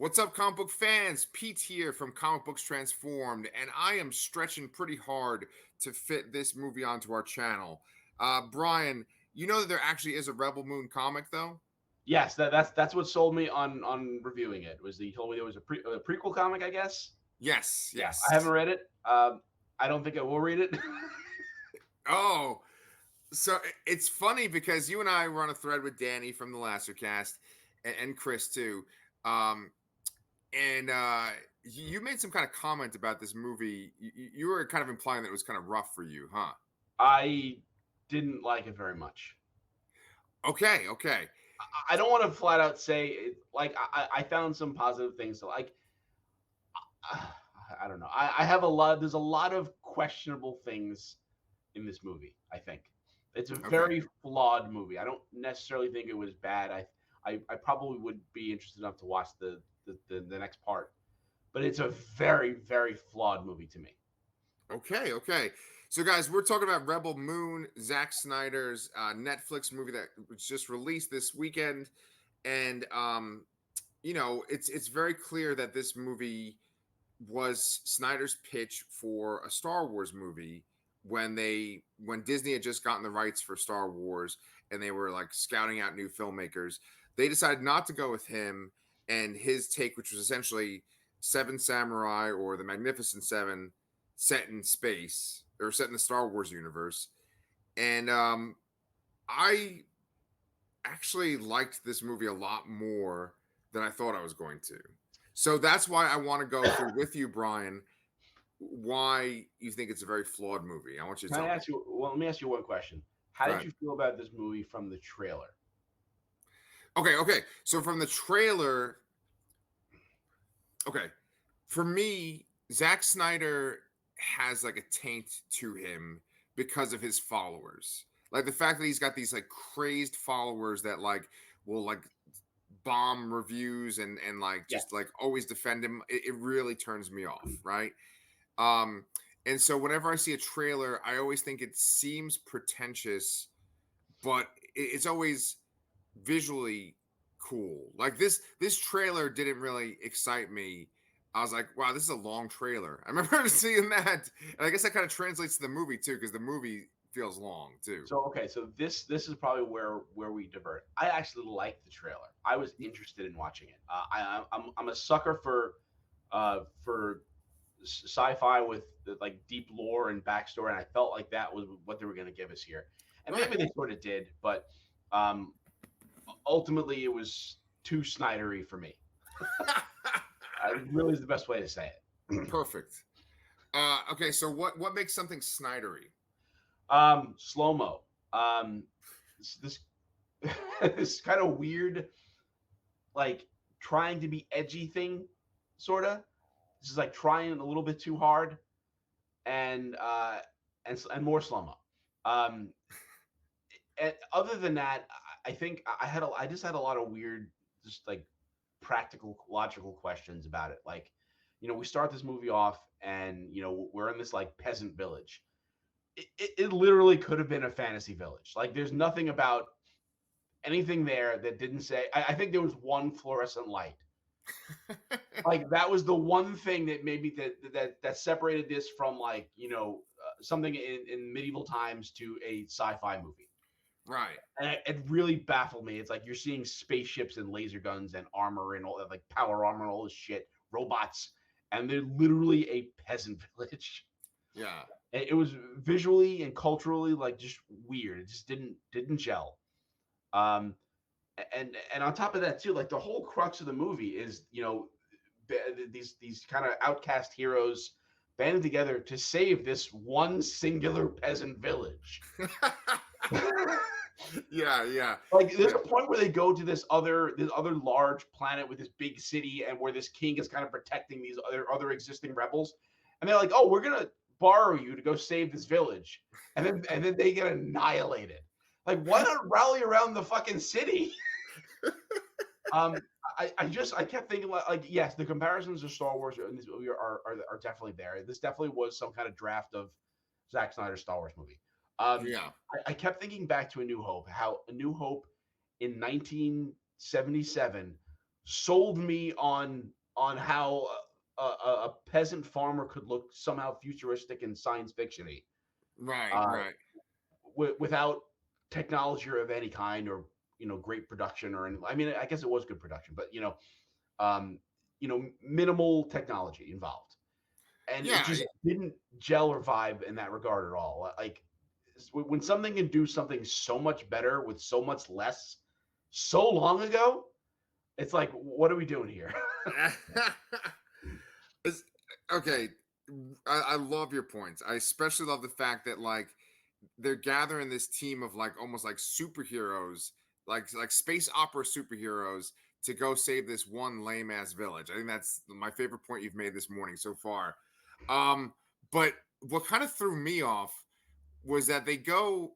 What's up, comic book fans? Pete here from Comic Books Transformed, and I am stretching pretty hard to fit this movie onto our channel. Brian, you know that there actually is a Rebel Moon comic, though? Yes, that's what sold me on reviewing it. Was that he told me there was a prequel comic, I guess. Yes, Yeah, I haven't yes. read it. I don't think I will read it. Oh, so it's funny because you and I were on a thread with Danny from the Lastercast and Chris, too. Um, and you made some kind of comment about this movie. You were kind of implying that it was kind of rough for you, huh? I didn't like it very much. Okay, okay. I don't want to flat out say it, like I found some positive things to like. I don't know. I have a lot. There's a lot of questionable things in this movie. I think it's a Okay. very flawed movie. I don't necessarily think it was bad. I probably would be interested enough to watch the next part, but it's a very flawed movie to me. Okay, okay. So, guys, we're talking about Rebel Moon, Zack Snyder's Netflix movie that was just released this weekend, and it's very clear that this movie was Snyder's pitch for a Star Wars movie when Disney had just gotten the rights for Star Wars and they were like scouting out new filmmakers. They decided not to go with him and his take, which was essentially Seven Samurai or the Magnificent Seven set in space or set in the Star Wars universe. And I actually liked this movie a lot more than I thought I was going to. So that's why I want to go through with you, Brian, why you think it's a very flawed movie. I want you to Can I tell me. ask you? Well, let me ask you one question. How Go did ahead. you feel about this movie from the trailer? Okay, okay. So from the trailer, okay, for me, Zack Snyder has like a taint to him because of his followers. Like the fact that he's got these like crazed followers that like will like bomb reviews and like just Yes. like always defend him. It really turns me off, right? Um, and so whenever I see a trailer, I always think it seems pretentious, but it's always visually cool. Like this trailer didn't really excite me. I was like, wow, this is a long trailer. I remember seeing that. And I guess that kind of translates to the movie too, because the movie feels long too. So okay, so this is probably where we divert. I actually liked the trailer. I was interested in watching it. I'm a sucker for sci-fi with like deep lore and backstory, and I felt like that was what they were going to give us here. And maybe Right. they sort of did, but um, ultimately it was too Snydery for me. Really is the best way to say it. Perfect. Okay, so what makes something Snydery? Slow mo. This this kind of weird, like trying to be edgy thing, sorta. This is like trying a little bit too hard, and and more slow mo. Um, and other than that, I think I just had a lot of weird, just like practical, logical questions about it. Like, we start this movie off, and we're in this like peasant village. It literally could have been a fantasy village. Like, there's nothing about anything there that didn't say. I think there was one fluorescent light. Like that was the one thing that maybe that separated this from like something in medieval times to a sci-fi movie. Right. And it really baffled me. It's like you're seeing spaceships and laser guns and armor and all that, like power armor and all this shit, robots, and they're literally a peasant village. Yeah. It was visually and culturally like just weird. It just didn't gel. Um, and on top of that too, like the whole crux of the movie is these kind of outcast heroes banded together to save this one singular peasant village. Yeah, yeah. Like there's Yeah. a point where they go to this other large planet with this big city and where this king is kind of protecting these other existing rebels, and they're like, oh, we're gonna borrow you to go save this village, and then they get annihilated. Like, why not rally around the fucking city? um I kept thinking like yes, the comparisons to Star Wars in this movie are definitely there. This definitely was some kind of draft of Zack Snyder's Star Wars movie. um Yeah. I kept thinking back to A New Hope, how A New Hope in 1977 sold me on how a peasant farmer could look somehow futuristic and science fictiony, Right, uh, right. without technology of any kind, or great production or anything. I mean, I guess it was good production, but um, minimal technology involved, and it Yeah, just didn't gel or vibe in that regard at all. Like when something can do something so much better with so much less, so long ago, it's like, what are we doing here? It's, okay. I love your points. I especially love the fact that like they're gathering this team of like almost like superheroes, like space opera superheroes to go save this one lame ass village. I think that's my favorite point you've made this morning so far. Um, but what kind of threw me off was that they go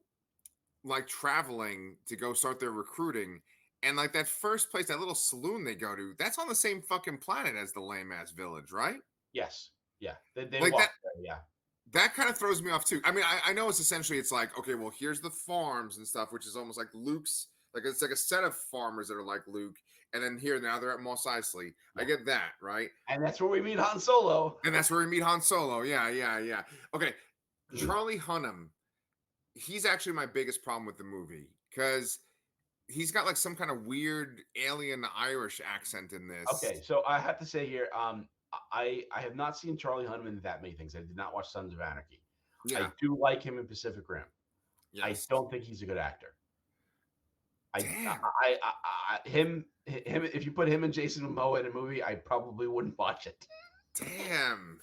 like traveling to go start their recruiting. And like that first place, that little saloon they go to, that's on the same fucking planet as the lame ass village, right? Yes, yeah, they Like that walked there, yeah, that kind of throws me off too. I mean, I know it's essentially it's like, okay, well, here's the farms and stuff, which is almost like Luke's, like it's like a set of farmers that are like Luke, and then here now they're at Mos Eisley. I yeah, get that, right? and that's where we meet Han Solo. And that's where we meet Han Solo. Yeah, yeah, yeah. Okay. Charlie Hunnam, he's actually my biggest problem with the movie because he's got like some kind of weird alien Irish accent in this. Okay, so I have to say here, I have not seen Charlie Hunnam in that many things. I did not watch Sons of Anarchy. I Yeah. do like him in Pacific Rim. I Yes. don't think he's a good actor. Damn. Him, if you put him and Jason Momoa in a movie, I probably wouldn't watch it. Damn.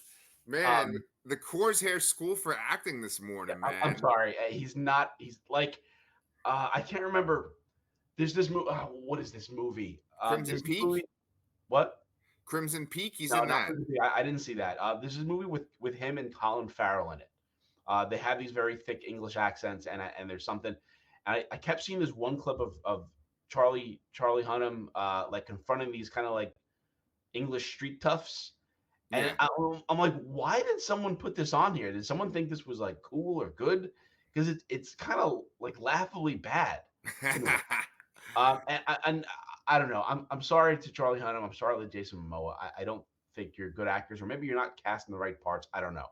Man, Um, the Coors Hair School for Acting this yeah, morning, I'm man. sorry, he's not. He's like, I can't remember. There's this movie. What is this movie? Crimson There's this Peak? movie. What? Crimson Peak, he's No, in not that. Crimson Peak. I didn't see that. This is a movie with him and Colin Farrell in it. They have these very thick English accents, and there's something. And I kept seeing this one clip of Charlie Hunnam like confronting these kind of like English street toughs, and Yeah. I'm like, why did someone put this on here? Did someone think this was like cool or good? Because it's kind of like laughably bad to me. And I don't know. I'm sorry to Charlie Hunnam. I'm sorry to Jason Momoa. I don't think you're good actors, or maybe you're not casting the right parts. I don't know,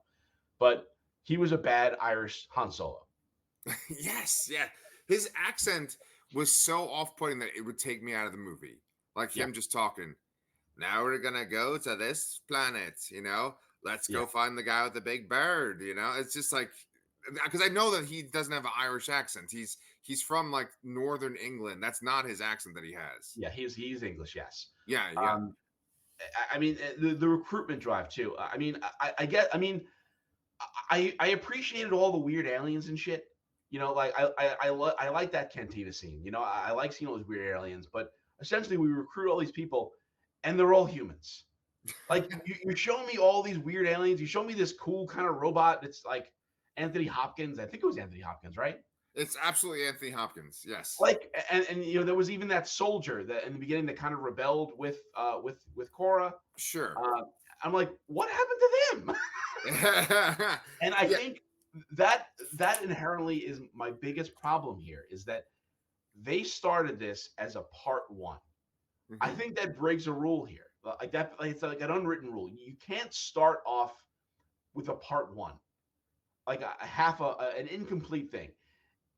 but he was a bad Irish Han Solo. Yes, yeah. His accent was so off-putting that it would take me out of the movie. Like Yeah, him just talking. Now we're gonna go to this planet, Let's yeah, go find the guy with the big bird. It's just like because I know that he doesn't have an Irish accent. He's from like northern England. That's not his accent that he has. yeah. He's English. Yes. Yeah, yeah. Um, I mean the recruitment drive too. I mean I get. I mean I appreciated all the weird aliens and shit. Like I like that cantina scene. I like seeing all those weird aliens, but essentially we recruit all these people, and they're all humans. Like you show me all these weird aliens. You show me this cool kind of robot. It's like Anthony Hopkins. I think it was Anthony Hopkins, right? It's absolutely Anthony Hopkins. Yes. Like, and there was even that soldier that in the beginning that kind of rebelled with Cora. Sure. Uh, I'm like, what happened to them? And I Yeah. think that inherently is my biggest problem here, is that they started this as a part one. I Mhm. think that breaks a rule here. Like that, like it's like an unwritten rule. You can't start off with a part one, like a half an incomplete thing.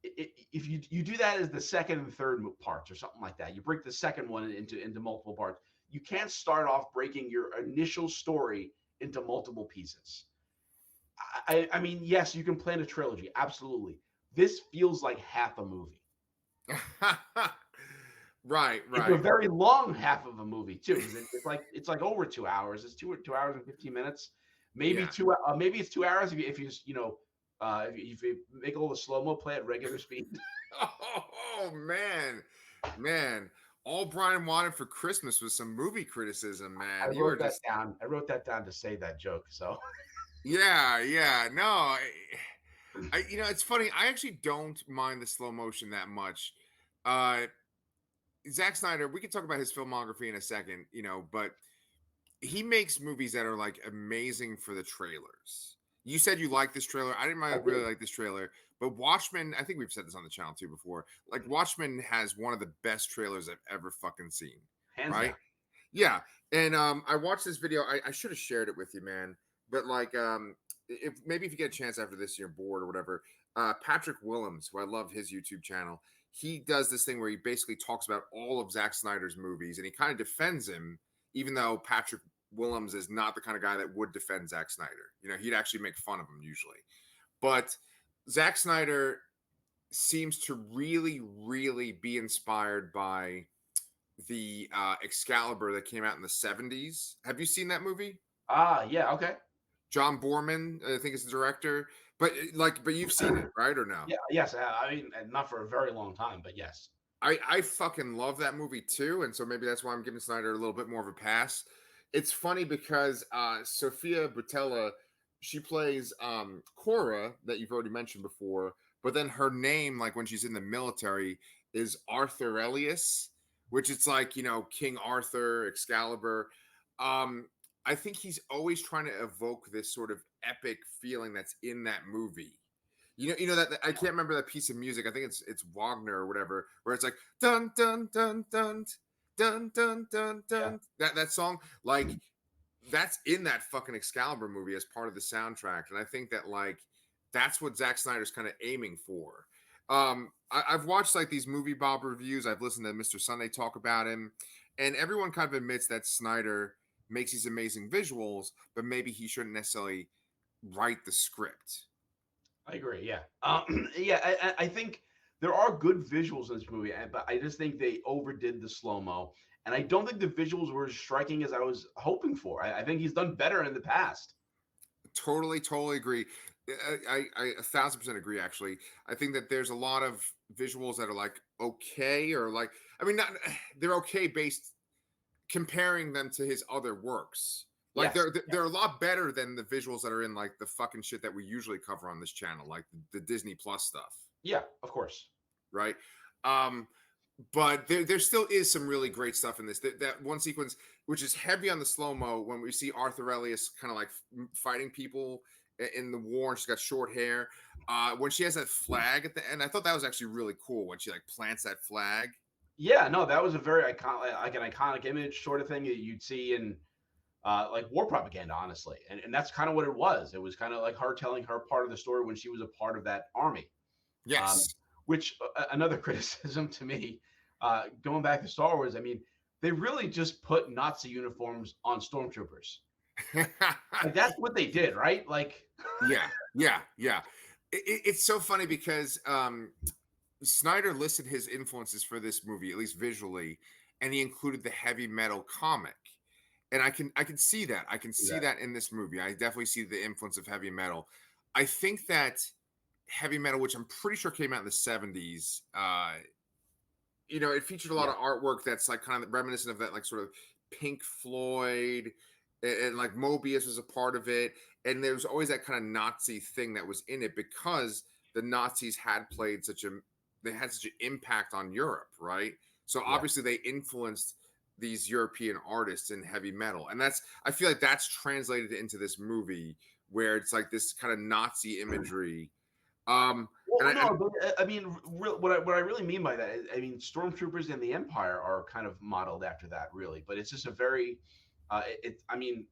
If you do that as the second and third parts or something like that, you break the second one into multiple parts. You can't start off breaking your initial story into multiple pieces. I mean, yes, you can plan a trilogy, absolutely. This feels like half a movie. Right, It's a right. very long half of a movie too. It's like over 2 hours. It's 2 hours and 15 minutes. Maybe Yeah. two. Maybe it's 2 hours if you make all the slow mo play at regular speed. Oh man, man. All Brian wanted for Christmas was some movie criticism, I man. You were wrote that just down. I wrote that down to say that joke. So yeah, yeah. No, it's funny. I actually don't mind the slow motion that much. Uh, Zack Snyder, we can talk about his filmography in a second, but he makes movies that are like amazing for the trailers. You said you like this trailer. I didn't I really do, like this trailer, but Watchmen, I think we've said this on the channel too before. Like Watchmen has one of the best trailers I've ever fucking seen, hands right? down. Yeah, and I watched this video. I should have shared it with you, man. But like, if maybe if you get a chance after this, you're bored or whatever. Patrick Willems, who I love his YouTube channel, he does this thing where he basically talks about all of Zack Snyder's movies, and he kind of defends him, even though Patrick Willems is not the kind of guy that would defend Zack Snyder. You know, he'd actually make fun of him usually. But Zack Snyder seems to really, really be inspired by the Excalibur that came out in the 70s. Have you seen that movie? Ah, yeah, okay. John Borman, I think is the director. But like, but you've seen it, right? Or no? Yeah, yes. I mean, not for a very long time, but yes. I fucking love that movie too, and so maybe that's why I'm giving Snyder a little bit more of a pass. It's funny because Sophia Butella, she plays Cora that you've already mentioned before, but then her name, like when she's in the military, is Arthur Elias, which it's like, you know, King Arthur, Excalibur. Um, I think he's always trying to evoke this sort of epic feeling that's in that movie. You know that I can't remember that piece of music. I think it's Wagner or whatever, where it's like dun dun dun dun dun dun dun Yeah, dun. That song, like that's in that fucking Excalibur movie as part of the soundtrack, and I think that like that's what Zack Snyder's kind of aiming for. I've watched like these movie Bob reviews. I've listened to Mr. Sunday talk about him, and everyone kind of admits that Snyder makes these amazing visuals, but maybe he shouldn't necessarily write the script. I agree. Yeah, yeah. I think there are good visuals in this movie, but I just think they overdid the slow mo, and I don't think the visuals were as striking as I was hoping for. I think he's done better in the past. Totally, totally agree. I 1,000% agree. Actually, I think that there's a lot of visuals that are like okay, or like I mean, not they're okay based comparing them to his other works. Like Yes. they're a lot better than the visuals that are in like the fucking shit that we usually cover on this channel, like the Disney Plus stuff, Yeah. Of course. right? Um, but there still is some really great stuff in this. That one sequence, which is heavy on the slow mo, when we see Arthur Elias kind of like fighting people in the war, and she's got short hair. When she has that flag at the end, I thought that was actually really cool when she like plants that flag. Yeah. No, that was a very iconic, like an iconic image sort of thing that you'd see in like war propaganda, honestly. And that's kind of what it was. It was kind of like her telling her part of the story when she was a part of that army. Um, Yes. which another criticism to me, going back to Star Wars, I mean, they really just put Nazi uniforms on stormtroopers. Like that's what they did, right? Like, Yeah, yeah, yeah. It's so funny because Snyder listed his influences for this movie, at least visually, and he included the heavy metal comic. And I can see that. I can see yeah, that in this movie. I definitely see the influence of heavy metal. I think that heavy metal, which I'm pretty sure came out in the 70s, you know, it featured a lot yeah, of artwork that's like kind of reminiscent of that, like sort of Pink Floyd, and like Mobius was a part of it. And there was always that kind of Nazi thing that was in it because the Nazis had played such a they had such an impact on Europe, right? So yeah, obviously they influenced these European artists in heavy metal, and that's I feel like that's translated into this movie where it's like this kind of Nazi imagery. And Well, I, and no, but I mean, what I really mean by that, I mean, stormtroopers and the Empire are kind of modeled after that, really. But it's just a very, I mean,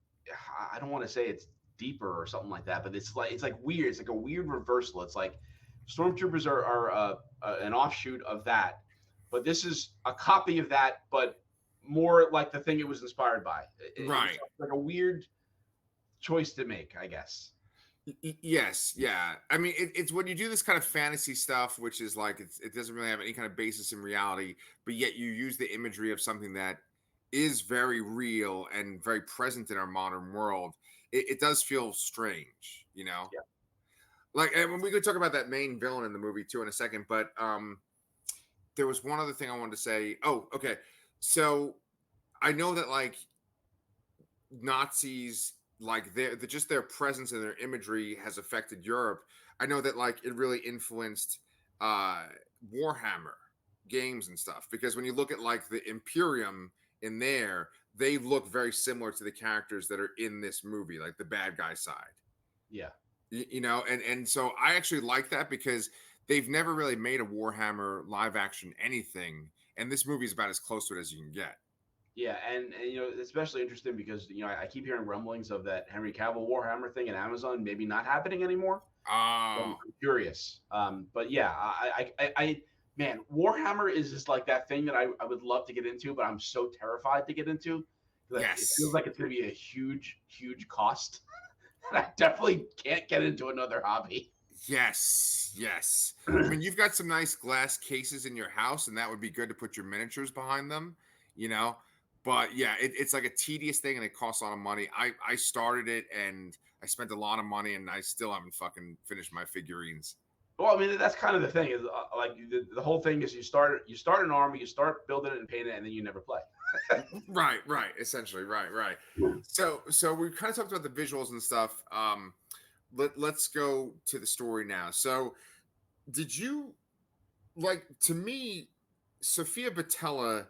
I don't want to say it's deeper or something like that, but it's like weird. It's like a weird reversal. It's like stormtroopers are an offshoot of that, but this is a copy of that, but more like the thing it was inspired by. It was right. like a weird choice to make, I guess. Yes, yeah. I mean, it's when you do this kind of fantasy stuff, which is like it doesn't really have any kind of basis in reality, but yet you use the imagery of something that is very real and very present in our modern world. It does feel strange, you know. Yeah. Like, and when we could talk about that main villain in the movie too in a second, but there was one other thing I wanted to say. Oh, okay. So I know that like Nazis, like just their presence and their imagery has affected Europe. I know that like it really influenced uh Warhammer games and stuff, because when you look at like the Imperium in there, they look very similar to the characters that are in this movie, like the bad guy side. Yeah. You know, and so I actually like that because they've never really made a Warhammer live action anything, and this movie is about as close to it as you can get. Yeah, and especially interesting because I keep hearing rumblings of that Henry Cavill Warhammer thing at Amazon maybe not happening anymore. So I'm Oh, curious. But yeah, man, Warhammer is just like that thing that I would love to get into, but I'm so terrified to get into because it feels yes. like it's going to be a huge cost. And I definitely can't get into another hobby. Yes, yes. I mean, you've got some nice glass cases in your house, and that would be good to put your miniatures behind them, you know. But yeah, it's like a tedious thing, and it costs a lot of money. I started it, and I spent a lot of money, and I still haven't fucking finished my figurines. Well, I mean, that's kind of the thing is like the whole thing is you start an army, you start building it and painting it, and then you never play. Right, right. Essentially, right, right. So we kind of talked about the visuals and stuff. Let's go to the story now. So, did you like to me? Sophia Botella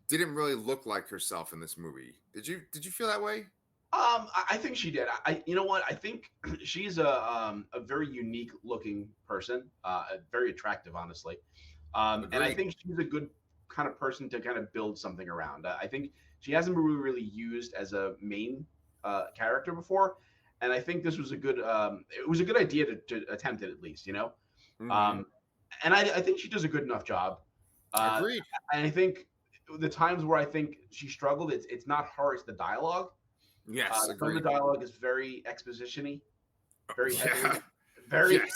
didn't really look like herself in this movie. Did you feel that way? I think she did. You know what? I think she's a very unique looking person, very attractive, honestly. And I Agreed. think she's a good kind of person to kind of build something around. I think she hasn't been really used as a main character before, and I think this was a good. It was a good idea to attempt it at least, Hmm. Um, and I think she does a good enough job. Uh, Agreed. and I think the times where I think she struggled, it's not her, it's the dialogue. Yes. Some of the Agreed. dialogue is very exposition-y, very heavy, Yeah. very, Yes.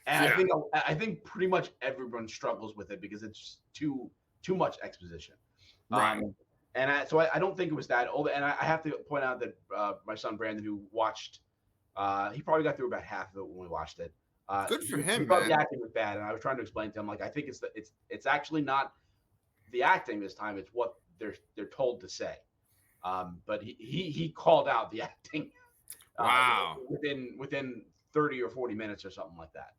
and Yeah. I think pretty much everyone struggles with it because it's too much exposition. Right. So I don't think it was that old. And I have to point out that my son Brandon, who watched, he probably got through about half of it when we watched it. Good for He him, thought the man. acting was bad, and I was trying to explain to him like I think it's actually not the acting this time; it's what they're told to say. But he called out the acting uh, Wow. within 30 or 40 minutes or something like that.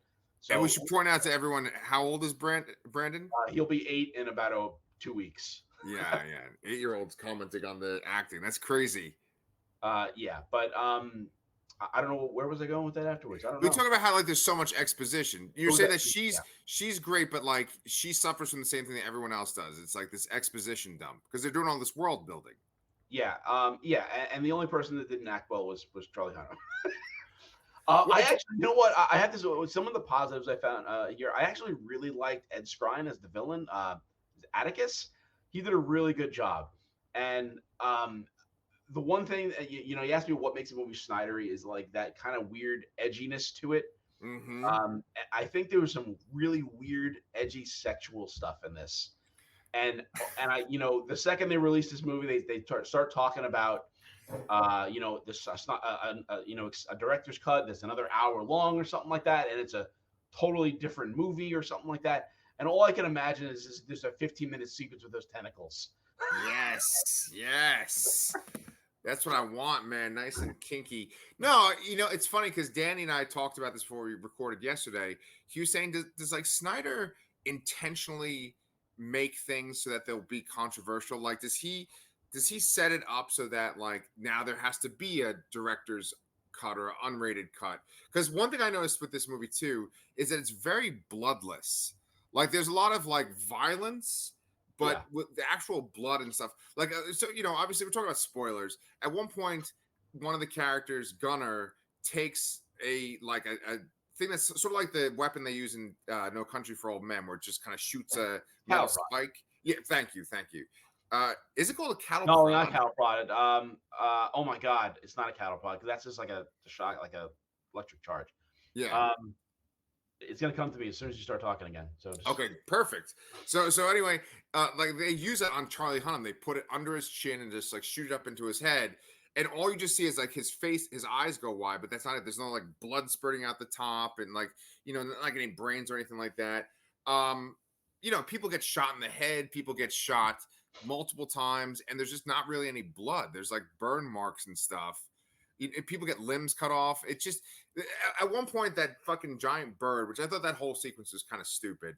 And we So should point out to everyone how old is Brandon? he'll be 8 in about 2 weeks. Yeah, yeah. 8-year-olds commenting on the acting. That's crazy. Yeah, but I don't know where was I going with that afterwards. I don't We know. talk about how like there's so much exposition. You're What was saying that? that Yeah, she's great, but like she suffers from the same thing that everyone else does. It's like this exposition dump because they're doing all this world building. yeah. And the only person that didn't act well was Charlie Hunnam. Well, I actually, you know what? I have this. Some of the positives I found here. I actually really liked Ed Skrein as the villain, Atticus. He did a really good job. And the one thing that you asked me what makes a movie Snydery is like that kind of weird edginess to it. mm-hmm. I think there was some really weird, edgy sexual stuff in this. And the second they released this movie, they start talking about this not a director's cut that's another hour long or something like that, and it's a totally different movie or something like that. And all I can imagine is there's a 15-minute sequence with those tentacles. Yes, yes. That's what I want, man. Nice and kinky. No, it's funny because Danny and I talked about this before we recorded yesterday. He was saying, does like Snyder intentionally make things so that they'll be controversial? Like, does he set it up so that like now there has to be a director's cut or unrated cut? Because one thing I noticed with this movie too is that it's very bloodless. Like, there's a lot of like violence, Yeah, but with the actual blood and stuff, like so obviously we're talking about spoilers. At one point, one of the characters, Gunner, takes a thing that's sort of like the weapon they use in No Country for Old Men, where it just kind of shoots a metal cattle prod. spike. Yeah, thank you. Is it called a cattle No, not prod? cattle prod. Oh my God, it's not a cattle prod because that's just like a shock, like a electric charge. Yeah. Um, it's gonna come to me as soon as you start talking again. So just Okay, perfect. So anyway, like they use it on Charlie Hunnam. They put it under his chin and just like shoot it up into his head, and all you just see is like his face, his eyes go wide, but that's not it. There's no like blood spurting out the top, and like not like any brains or anything like that. Um, people get shot in the head, people get shot multiple times, and there's just not really any blood. There's like burn marks and stuff. People get limbs cut off. It's just at one point that fucking giant bird, which I thought that whole sequence was kind of stupid.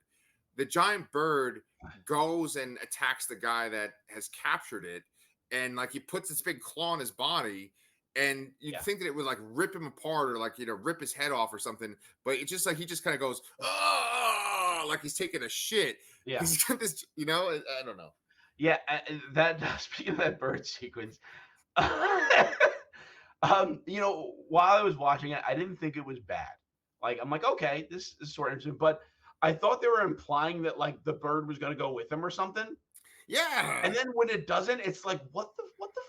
The giant bird goes and attacks the guy that has captured it, and like he puts this big claw on his body, and you'd yeah, think that it would like rip him apart or like rip his head off or something, but it's just like he just kind of goes, oh, like he's taking a shit. yeah. He's got this, I don't know. Yeah, that speaking of that bird sequence, while I was watching it, I didn't think it was bad. Like, I'm like, okay, this is sort of interesting, but I thought they were implying that like the bird was going to go with him or something. Yeah. And then when it doesn't, it's like, what the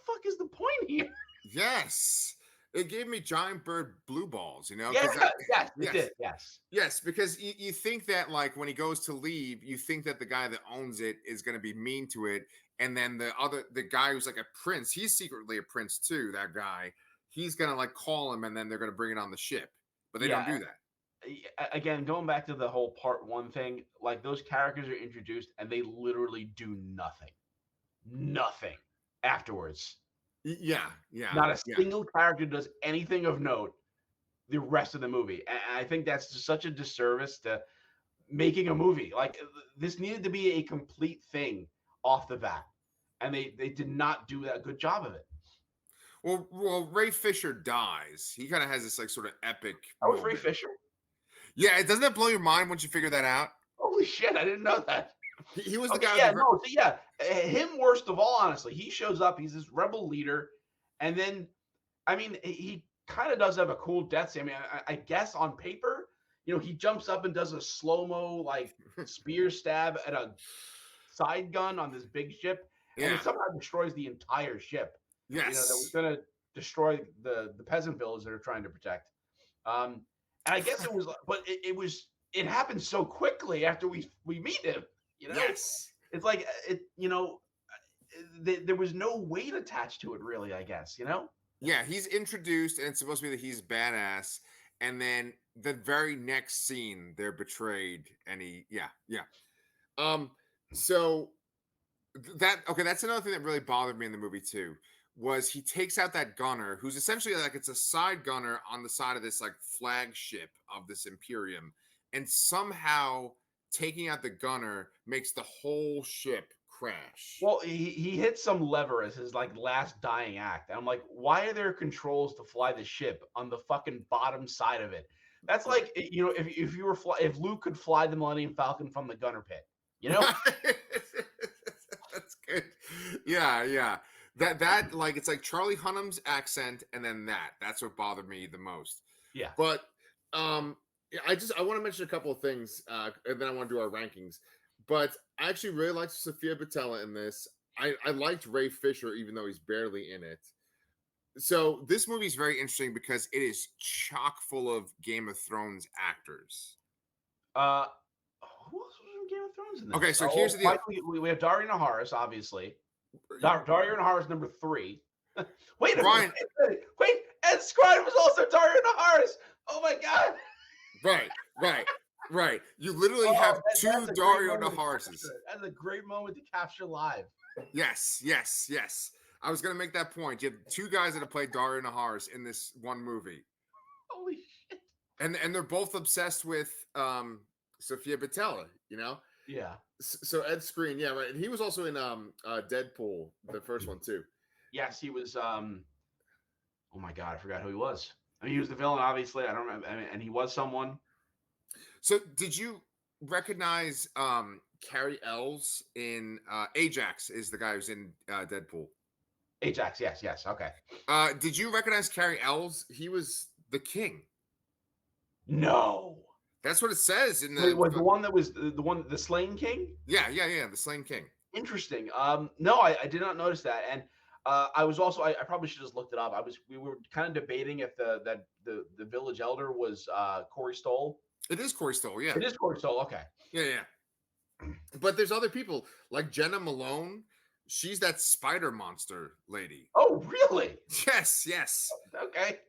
fuck is the point here? Yes. It gave me giant bird blue balls, Yeah, because yes, it yes. did. Yes. Yes, because you think that like when he goes to leave, you think that the guy that owns it is going to be mean to it, and then the guy who's like a prince, he's secretly a prince too. That guy, he's going to like call him, and then they're going to bring it on the ship, but they don't Yeah. do that. Again, going back to the whole part one thing, like those characters are introduced and they literally do nothing afterwards. Yeah, yeah, Not a yeah, single character does anything of note the rest of the movie. And I think that's just such a disservice to making a movie. Like this needed to be a complete thing off the bat. And they did not do a good job of it. Well, Ray Fisher dies. He kind of has this like sort of epic That was Ray moment. Fisher. Yeah, it doesn't that blow your mind once you figure that out? Holy shit, I didn't know that. He was the Okay, guy. yeah, no, so yeah, him worst of all, honestly. He shows up, he's this rebel leader, and then, I mean, he kind of does have a cool death scene. I mean, I guess on paper, he jumps up and does a slow-mo, like, spear stab at a side gun on this big ship, and Yeah. it somehow destroys the entire ship. That was Yes. going to destroy the peasant village that are trying to protect. And I guess it was, but it happened so quickly after we meet him. Yes. It's like there was no weight attached to it, really. I guess. Yeah, he's introduced, and it's supposed to be that he's badass, and then the very next scene, they're betrayed, and yeah. So that's another thing that really bothered me in the movie too. Was he takes out that gunner, who's essentially like it's a side gunner on the side of this like flagship of this Imperium, and somehow taking out the gunner makes the whole ship crash. Well, he hit some lever as his like last dying act. And I'm like, why are there controls to fly the ship on the fucking bottom side of it? That's like if you were if Luke could fly the Millennium Falcon from the gunner pit, That's good. Yeah. That like it's like Charlie Hunnam's accent, and then that's what bothered me the most. Yeah. But I want to mention a couple of things, and then I want to do our rankings. But I actually really liked Sophia Boutella in this. I liked Ray Fisher, even though he's barely in it. So this movie is very interesting because it is chock full of Game of Thrones actors. Who else was in Game of Thrones in this? Okay, so here's the deal. We have Dario Naharis, obviously. Dario Naharis number 3. Wait a Brian, minute. Wait, Ed Skrein was also Dario Naharis. Oh my god. Right. You literally have two Dario Naharises. That's a great moment to capture live. Yes. I was going to make that point. You have two guys that have played Dario Naharis in this one movie. Holy shit. And they're both obsessed with Sophia Boutella, Yeah. So Ed Skrein, yeah, right. And he was also in Deadpool, the first one too. Yes, he was oh my god, I forgot who he was. I mean, he was the villain, obviously. I don't remember. I mean, and he was someone. So did you recognize Cary Ells in Ajax is the guy who's in Deadpool? Ajax, yes. Okay. Did you recognize Cary Ells? He was the king. No. That's what it says in the one that was the Slain King? Yeah, the Slain King. Interesting. No, I did not notice that. And I was also I probably should have just looked it up. We were kind of debating if the village elder was Corey Stoll. It is Corey Stoll, yeah. It is Corey Stoll, okay. Yeah. But there's other people like Jenna Malone. She's that spider monster lady. Oh, really? Yes. Okay.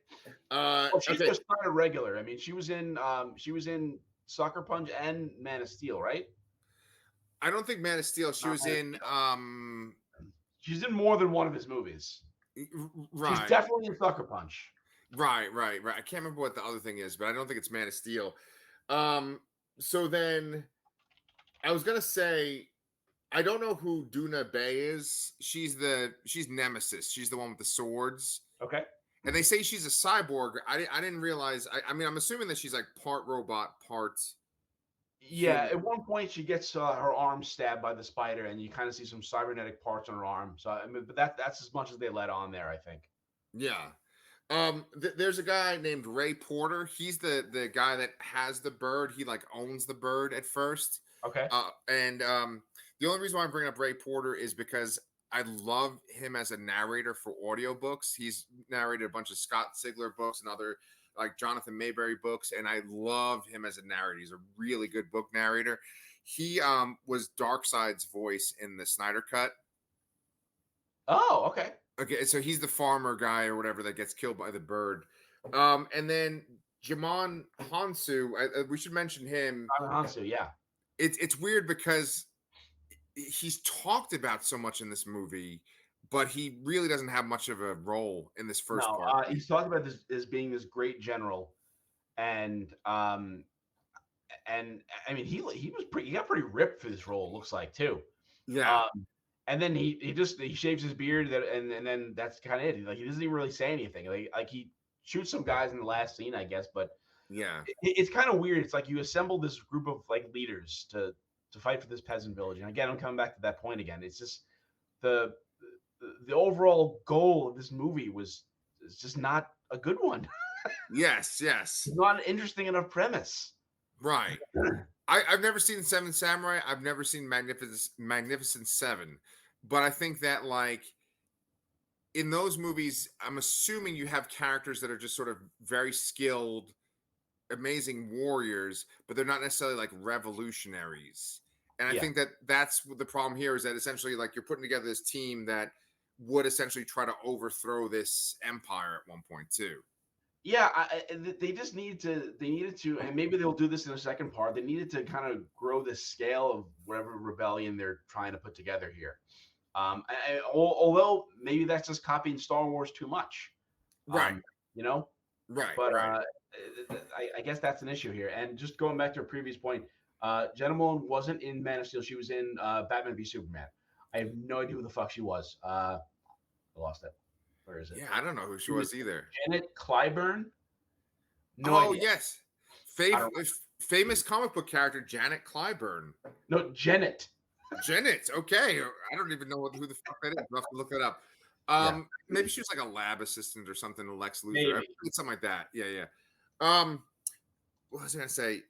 She's just not a regular. I mean, she was in Sucker Punch and Man of Steel, right? I don't think Man of Steel. She was in. She's in more than one of his movies. Right. She's definitely in Sucker Punch. Right. I can't remember what the other thing is, but I don't think it's Man of Steel. So then, I was gonna say, I don't know who Duna Bay is. She's Nemesis. She's the one with the swords. Okay. And they say she's a cyborg. I didn't realize. I mean, I'm assuming that she's like part robot, part. Yeah, at one point she gets her arm stabbed by the spider, and you kind of see some cybernetic parts on her arm. So I mean, but that's as much as they let on there, I think. Yeah. There's a guy named Ray Porter. He's the guy that has the bird. He like owns the bird at first. Okay. And The only reason why I'm bringing up Ray Porter is because I love him as a narrator for audiobooks. He's narrated a bunch of Scott Sigler books and other like Jonathan Mayberry books, and I love him as a narrator. He's a really good book narrator. He was Darkseid's voice in the Snyder Cut. Oh, okay. Okay, so he's the farmer guy or whatever that gets killed by the bird. And then Jamon Hansu, we should mention him. Hansu, yeah. It's weird because he's talked about so much in this movie, but he really doesn't have much of a role in this first No, part. he's talking about this as being this great general, and and I mean he got pretty ripped for this role. It looks like too. Yeah, And then he shaves his beard and then that's kind of it. Like he doesn't even really say anything. Like he shoots some guys in the last scene, I guess, but yeah, it's kind of weird. It's like you assemble this group of like leaders to fight for this peasant village. And again, I'm coming back to that point again. It's just the the overall goal of this movie was just not a good one. yes, yes, It's not an interesting enough premise. right. I've never seen Seven Samurai. I've never seen Magnificent Seven, but I think that like in those movies, I'm assuming you have characters that are just sort of very skilled, amazing warriors, but they're not necessarily like revolutionaries. And I Yeah. think that that's the problem here is that essentially like you're putting together this team that would essentially try to overthrow this empire at one point too. Yeah, they just needed to, and maybe they'll do this in the second part. They needed to kind of grow the scale of whatever rebellion they're trying to put together here. Although maybe that's just copying Star Wars too much, Right, you know. right, But right. I guess that's an issue here. And just going back to a previous point, Jenna Malone wasn't in Man of Steel. She was in Batman v Superman. I have no idea who the fuck she was. I lost it. Where is it? Yeah, I don't know who she was either. Janet Clyburn? No Oh idea. yes, I don't famous comic book character Janet Clyburn. No, Janet. Janet. Okay, I don't even know who the fuck that is. I'll have to look that up. Yeah. Maybe she was like a lab assistant or something to Lex Luthor. Maybe. Something like that. Yeah, yeah. What was I gonna say?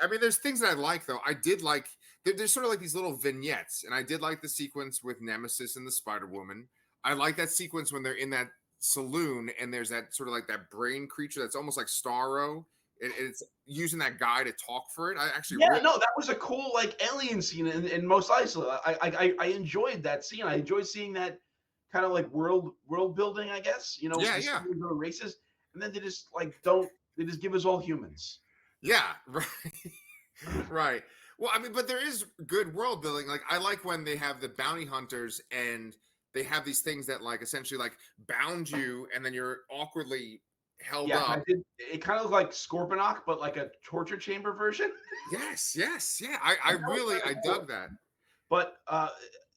I mean, there's things that I like though. I did like there's sort of like these little vignettes, and I did like the sequence with Nemesis and the Spider Woman. I like that sequence when they're in that saloon and there's that sort of like that brain creature that's almost like Starro. It's using that guy to talk for it. I actually Yeah, really, no, that was a cool like alien scene in Mos Eisley. I enjoyed that scene. I enjoyed seeing that kind of like world building, I guess. You know, yeah, the yeah, races, and then they just give us all humans. yeah, right, right. Well, I mean, but there is good world building. Like I like when they have the bounty hunters and they have these things that like essentially like bound you and then you're awkwardly held Yeah, up. it kind of looked like Scorponok, but like a torture chamber version. Yes, yes, yeah. I really I dug that. But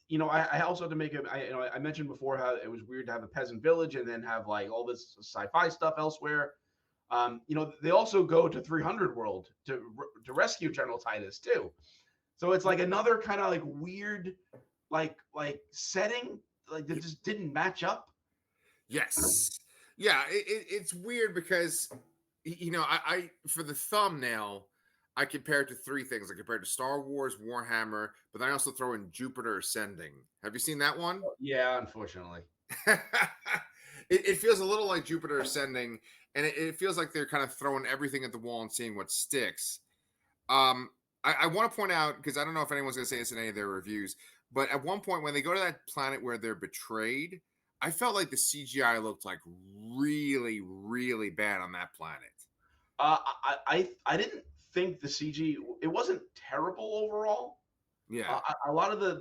you know, I also had to make I mentioned before how it was weird to have a peasant village and then have like all this sci-fi stuff elsewhere. You know, they also go to 300 World to rescue General Titus too. So it's like another kind of like weird, like setting like that just didn't match up. Yes. Yeah, it's weird because you know, I for the thumbnail, I compare it to three things. I compare it to Star Wars, Warhammer, but then I also throw in Jupiter Ascending. Have you seen that one? Yeah, unfortunately. It feels a little like Jupiter Ascending, and it feels like they're kind of throwing everything at the wall and seeing what sticks. I want to point out because I don't know if anyone's going to say this in any of their reviews, but at one point when they go to that planet where they're betrayed, I felt like the CGI looked like really, really bad on that planet. I didn't think the CG it wasn't terrible overall. Yeah. A lot of the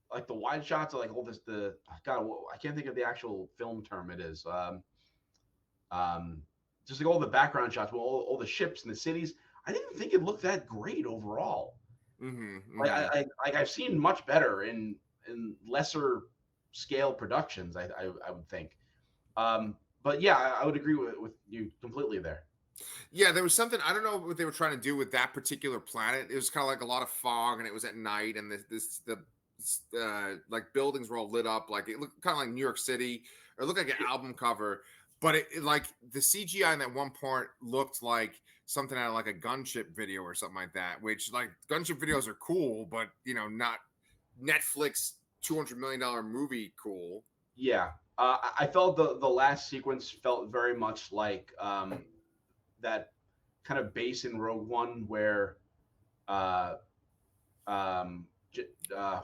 like the wide shots of like all this God I can't think of the actual film term it is. Just like all the background shots, with all the ships and the cities. I didn't think it looked that great overall. Mm-hmm, mm-hmm. Like I've seen much better in lesser scale productions. I would think. But yeah, I would agree with you completely there. Yeah, there was something I don't know what they were trying to do with that particular planet. It was kind of like a lot of fog, and it was at night, and the like buildings were all lit up, like it looked kind of like New York City, or it looked like an album cover. But like the CGI in that one part looked like something out of like a gunship video or something like that. Which like gunship videos are cool, but not Netflix $200 million movie cool. Yeah, I felt the last sequence felt very much like that kind of base in Rogue One where uh,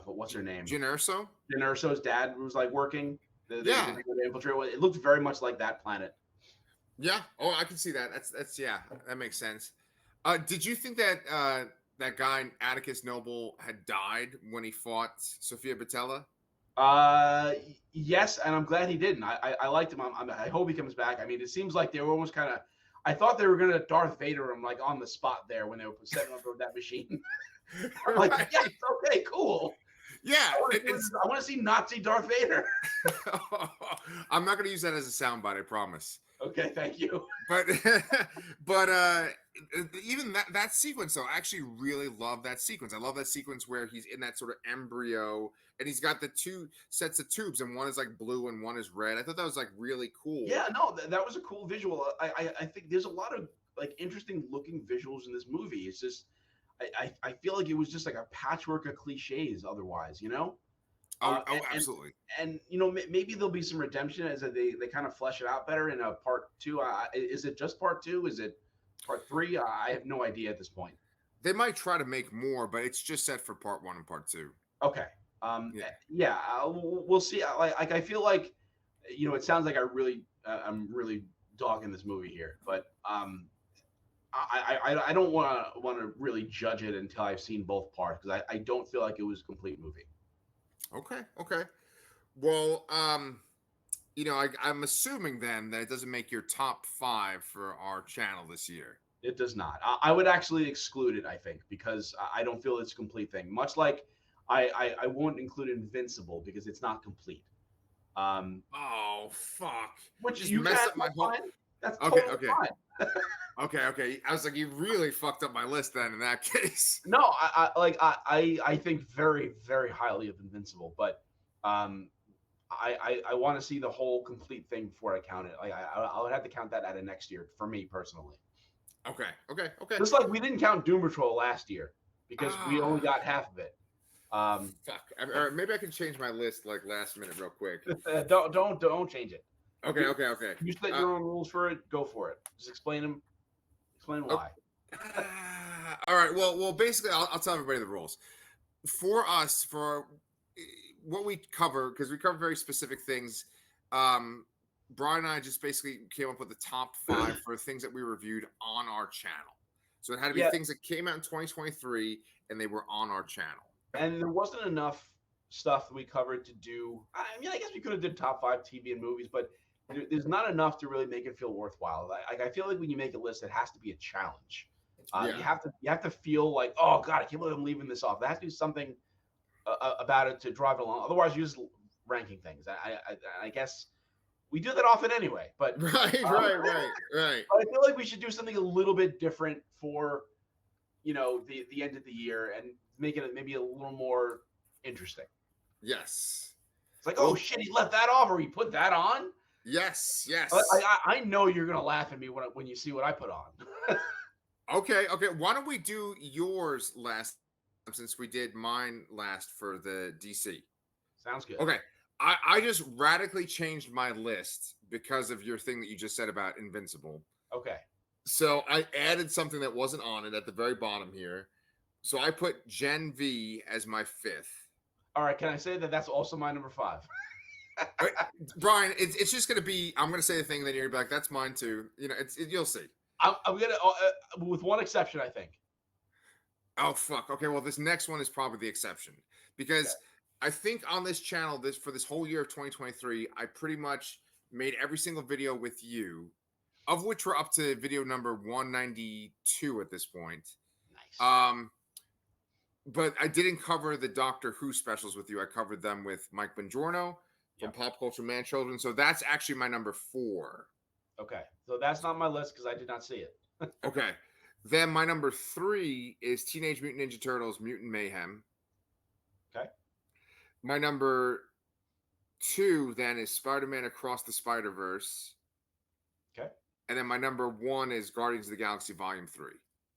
what's her name? Jyn Erso? Jyn Erso's dad was like working. They Yeah, would infiltrate. It looked very much like that planet. yeah. Oh, I can see that. That's yeah, that makes sense. Did you think that that guy Atticus Noble had died when he fought Sophia Botella? Yes, and I'm glad he didn't. I liked him. I hope he comes back. I mean, it seems like they were almost kind of. I thought they were gonna Darth Vader him like on the spot there when they were setting up that machine. I'm like, Right. yes, okay, cool. Yeah. I want to see Nazi Darth Vader. I'm not going to use that as a soundbite, I promise. Okay, thank you. But but even that sequence though, I actually really love that sequence. I love that sequence where he's in that sort of embryo and he's got the two sets of tubes and one is like blue and one is red. I thought that was like really cool. Yeah, no, that was a cool visual. I think there's a lot of like interesting looking visuals in this movie. It's just I feel like it was just like a patchwork of cliches otherwise, you know? Absolutely. And maybe there'll be some redemption as they kind of flesh it out better in a part two. Is it just part two? Is it part three? I have no idea at this point. They might try to make more, but it's just set for part one and part two. Okay. Yeah. We'll see. Like I feel like it sounds like I'm really dogging this movie here, but I don't want to really judge it until I've seen both parts because I don't feel like it was a complete movie. Okay. Well, I'm assuming then that it doesn't make your top 5 for our channel this year. It does not. I would actually exclude it, I think, because I don't feel it's a complete thing. Much like I won't include Invincible because it's not complete. Oh fuck! Which Just you messed can up my whole. fine. That's Okay, totally okay, fine. okay. I was like, you really fucked up my list then. In that case, No, I think very very highly of Invincible, but I want to see the whole complete thing before I count it. Like I would have to count that at a next year for me personally. okay. Just like we didn't count Doom Patrol last year because we only got half of it. Fuck. Or maybe I can change my list like last minute real quick. Don't change it. Okay. You set your own rules for it. Go for it. Just explain them. Explain why. All right. Well. Basically, I'll tell everybody the rules. For us, for what we cover, because we cover very specific things. Brian and I just basically came up with the top 5 for things that we reviewed on our channel. So it had to be things that came out in 2023 and they were on our channel. And there wasn't enough stuff that we covered to do. I mean, I guess we could have did top 5 TV and movies, but there's not enough to really make it feel worthwhile. I feel like when you make a list, it has to be a challenge. You have to feel like, oh god, I can't believe I'm leaving this off. There has to be something about it to drive it along. Otherwise, you're just ranking things. I guess we do that often anyway. But right. But I feel like we should do something a little bit different for the end of the year and make it maybe a little more interesting. Yes. It's like, oh shit, he left that off, or he put that on. Yes. I know you're gonna laugh at me when you see what I put on. Okay. Why don't we do yours last since we did mine last for the DC? Sounds good. Okay. I just radically changed my list because of your thing that you just said about Invincible. Okay. So I added something that wasn't on it at the very bottom here. So I put Gen V as my 5th. All right. Can I say that that's also my number 5? Brian, it's just going to be, I'm going to say the thing, then you're going to be like, that's mine too. You'll see. I'm going to, with one exception, I think. Oh, fuck. Okay. Well, this next one is probably the exception because I think on this channel, for this whole year of 2023, I pretty much made every single video with you, of which we're up to video number 192 at this point. Nice. But I didn't cover the Doctor Who specials with you. I covered them with Mike Bongiorno from Pop Culture Man Children. So that's actually my number 4. Okay. So that's not my list because I did not see it. Okay. Then my number 3 is Teenage Mutant Ninja Turtles Mutant Mayhem. Okay. My number 2 then is Spider-Man Across the Spider-Verse. Okay. And then my number 1 is Guardians of the Galaxy Volume 3.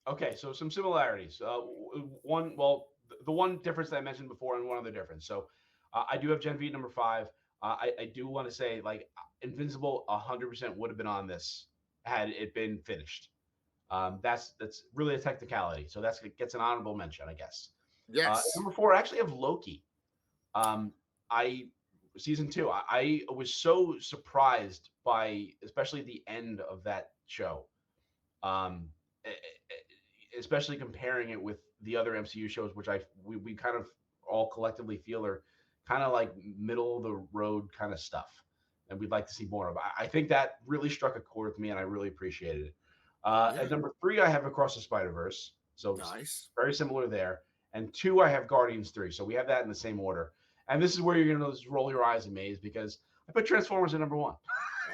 Okay. So some similarities. One, well, the one difference that I mentioned before, and one other difference. So I do have Gen V number 5. I do want to say, like, Invincible 100% would have been on this had it been finished. That's really a technicality. So that's gets an honorable mention, I guess. Yes. Number 4, I actually have Loki. I season 2. I was so surprised by, especially the end of that show. Um, e- Especially comparing it with the other MCU shows, which we kind of all collectively feel are kind of like middle of the road kind of stuff, and we'd like to see more of. I think that really struck a chord with me, and I really appreciated it. Yeah. At number 3, I have Across the Spider Verse, so Nice. very similar there. And 2, I have Guardians 3, so we have that in the same order. And this is where you're going to roll your eyes in maze because I put Transformers at number 1.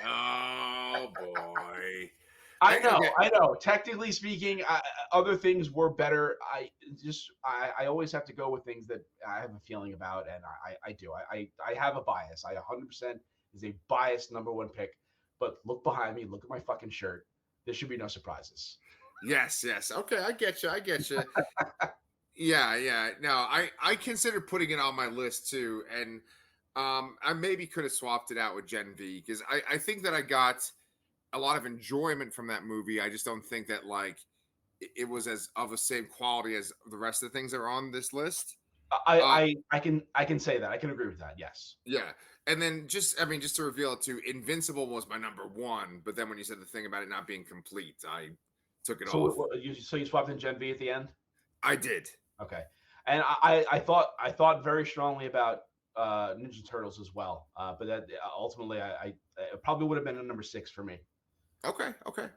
Oh boy. I know, Okay. I know. Technically speaking, other things were better. I always have to go with things that I have a feeling about, and I do. I have a bias. I 100% is a biased number 1 pick. But look behind me. Look at my fucking shirt. There should be no surprises. Yes, yes. Okay, I get you. I get you. Yeah, yeah. No, I considered putting it on my list too, and I maybe could have swapped it out with Gen V because I think that I got a lot of enjoyment from that movie. I just don't think that like it was as of the same quality as the rest of the things that are on this list. Uh I can say that. I can agree with that. Yes. yeah. And then just I mean just to reveal it too, Invincible was my number 1, but then when you said the thing about it not being complete, I took it So off. you swapped in Gen V at the end. I did. Okay, and I thought very strongly about Ninja Turtles as well, but that ultimately I it probably would have been a number 6 for me. Okay, okay.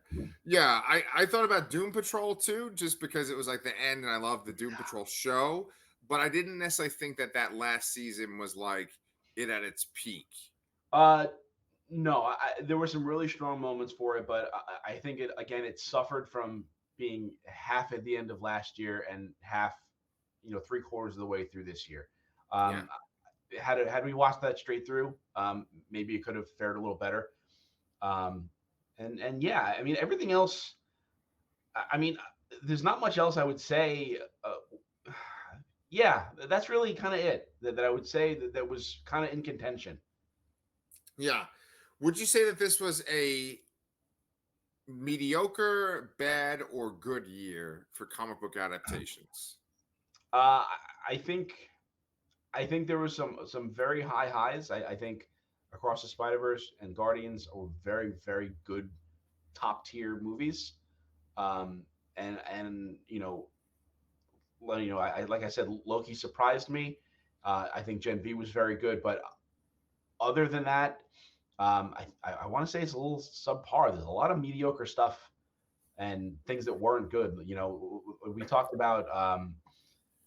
Yeah, I thought about Doom Patrol too, just because it was like the end, and I love the Doom Patrol show. But I didn't necessarily think that that last season was like it at its peak. Uh, no, there were some really strong moments for it, but I think it again it suffered from being half at the end of last year and half, 3/4 of the way through this year. Yeah, Um, had we watched that straight through, maybe it could have fared a little better. Um, and yeah, I mean everything else. I mean, there's not much else I would say. Yeah, that's really kind of it that I would say that was kind of in contention. yeah. Would you say that this was a mediocre, bad, or good year for comic book adaptations? Uh, I think there was some very high highs. I think Across the Spider Verse and Guardians are very good top tier movies. And I like I said, Loki surprised me. I think Gen V was very good, but other than that, I want to say it's a little subpar. There's a lot of mediocre stuff and things that weren't good. We talked about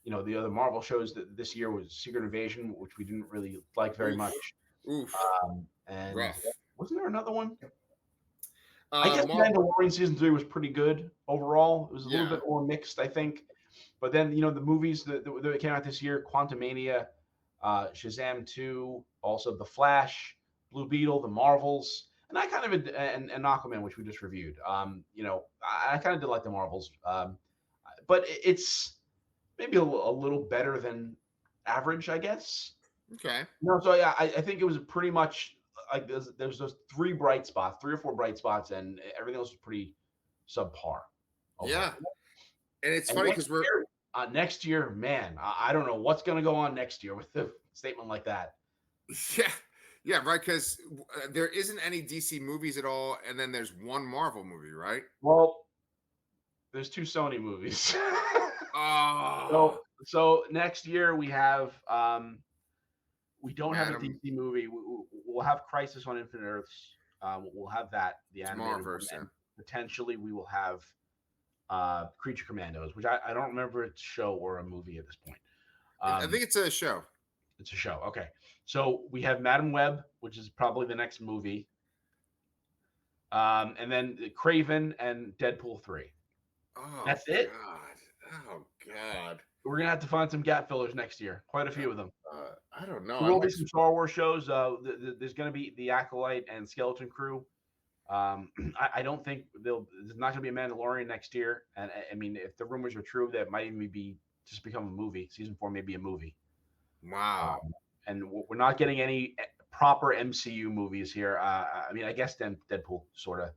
the other Marvel shows that this year was Secret Invasion, which we didn't really like very Oof, much. oof, And rough. wasn't there another one? I guess Marvel. Mandalorian season 3 was pretty good overall. It was a little Yeah, bit more mixed, I think. But then the movies that came out this year: Quantumania, Shazam 2, also The Flash, Blue Beetle, The Marvels, and I kind of and Aquaman, which we just reviewed. I kind of did like The Marvels, but it's maybe a little better than average, I guess. okay. No, so yeah, I think it was pretty much like there's those 3 bright spots, 3 or 4 bright spots, and everything else was pretty subpar Yeah. overall. And it's And funny because we're next year, man, I don't know what's going to go on next year with a statement like that. yeah, yeah, right. Because there isn't any DC movies at all, and then there's one Marvel movie, right? Well, there's 2 Sony movies. Oh, so next year we don't have a Madam DC movie. We'll have Crisis on Infinite Earths. We'll have that, the animated one, Tomorrowverse. Yeah, and potentially we will have Creature Commandos, which I don't remember it's a show or a movie at this point. I Um, think it's a show. it's a show. Okay, so we have Madam Web, which is probably the next movie. And then Craven and Deadpool 3. Oh That's it. God. Oh God. We're gonna have to find some gap fillers next year. Quite a few of them. I don't know. There I will be like. some Star Wars shows. There's going to be the Acolyte and Skeleton Crew. I don't think there's not going to be a Mandalorian next year. And I mean, if the rumors are true, that might even be just become a movie. Season 4 may be a movie. Wow. And we're not getting any proper MCU movies here. I mean, I guess then Deadpool sort of.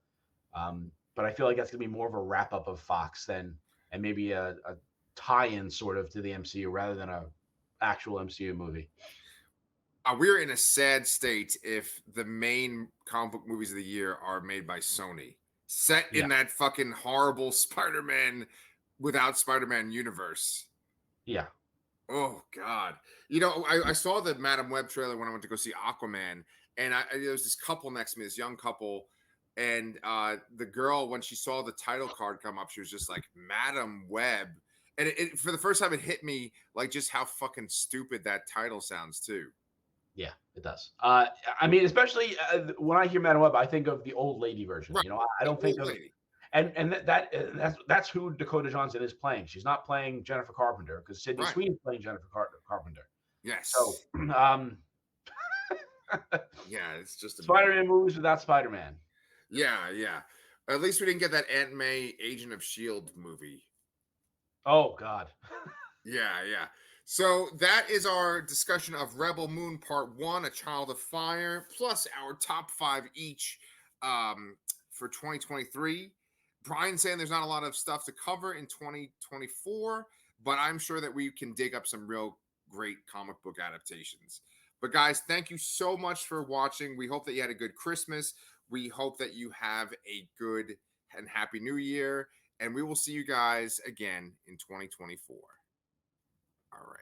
But I feel like that's going to be more of a wrap up of Fox than, and maybe a tie-in sort of to the MCU rather than a actual MCU movie. We're in a sad state if the main comic book movies of the year are made by Sony, set Yeah. in that fucking horrible Spider-Man without Spider-Man universe. Yeah. Oh God! You know, I saw the Madam Web trailer when I went to go see Aquaman, and there was this couple next to me, this young couple, and the girl, when she saw the title card come up, she was just like Madam Web, and for the first time it hit me like just how fucking stupid that title sounds too. Yeah, it does. I mean, especially when I hear Madam Web, I think of the old lady version. Right, You know, I don't think old of, lady. and that's who Dakota Johnson is playing. She's not playing Jennifer Carpenter because Sydney Right. Sweeney's playing Jennifer Carpenter. Yes. So, yeah, it's just Spider-Man movies without Spider-Man. Yeah, yeah. At least we didn't get that Aunt May Agent of S.H.I.E.L.D. movie. Oh God. Yeah, yeah. So that is our discussion of Rebel Moon Part 1, A Child of Fire, plus our top 5 each for 2023. Brian's saying there's not a lot of stuff to cover in 2024, but I'm sure that we can dig up some real great comic book adaptations. But guys, thank you so much for watching. We hope that you had a good Christmas. We hope that you have a good and happy new year. And we will see you guys again in 2024. All right.